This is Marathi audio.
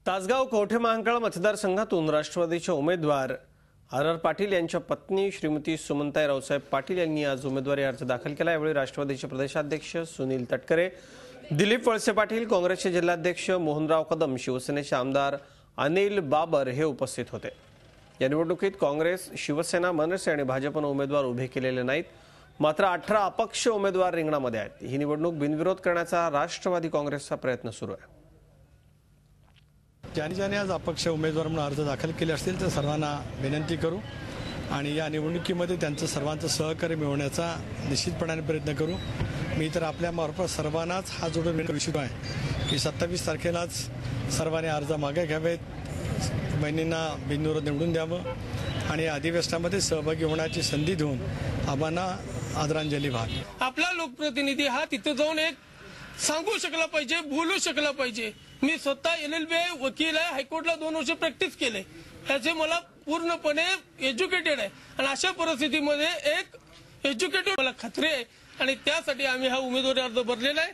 तासगाव कवठे महांकाळ मतदारसंघातून राष्ट्रवादीचे उमेदवार आर पाटील यांच्या पत्नी श्रीमती सुमनताई रावसाहेब पाटील यांनी आज उमेदवारी अर्ज दाखल केला। यावेळी राष्ट्रवादीचे प्रदेशाध्यक्ष सुनील तटकरे, दिलीप वळसे पाटील, काँग्रेसचे जिल्हाध्यक्ष मोहनराव कदम, शिवसेनेचे आमदार अनिल बाबर हे उपस्थित होते। या निवडणुकीत काँग्रेस, शिवसेना, मनसे आणि भाजपने उमेदवार उभे केलेले नाहीत, मात्र 18 अपक्ष उमेदवार रिंगणामध्ये आहेत। ही निवडणूक बिनविरोध करण्याचा राष्ट्रवादी काँग्रेसचा प्रयत्न सुरू आहे। ज्यांनी आज अपक्ष उमेदवार म्हणून अर्ज दाखल केले असतील तर सर्वांना विनंती करू आणि या निवडणुकीमध्ये त्यांचं सर्वांचं सहकार्य मिळवण्याचा निश्चितपणाने प्रयत्न करू। मी तर आपल्यामार्फत सर्वांनाच हात जोडून विनंती करू इच्छितो आहे की 27 तारखेलाच सर्वांनी अर्ज मागे घ्यावेत, बहिणींना बिनविरोध निवडून द्यावं आणि अधिवेशनामध्ये सहभागी होण्याची संधी देऊन आम्हाला आदरांजली वाहावी। आपला लोकप्रतिनिधी हा तिथे जाऊन एक सांगू शकला पाहिजे, बोलू शकला पाहिजे। मी स्वतः LLB वकील आहे, हायकोर्टला 2 वर्ष प्रॅक्टिस केले, याचे मला पूर्णपणे एज्युकेटेड आहे आणि अशा परिस्थितीमध्ये एक एज्युकेटेड मला खात्री आहे आणि त्यासाठी आम्ही हा उमेदवारी अर्ज भरलेला आहे।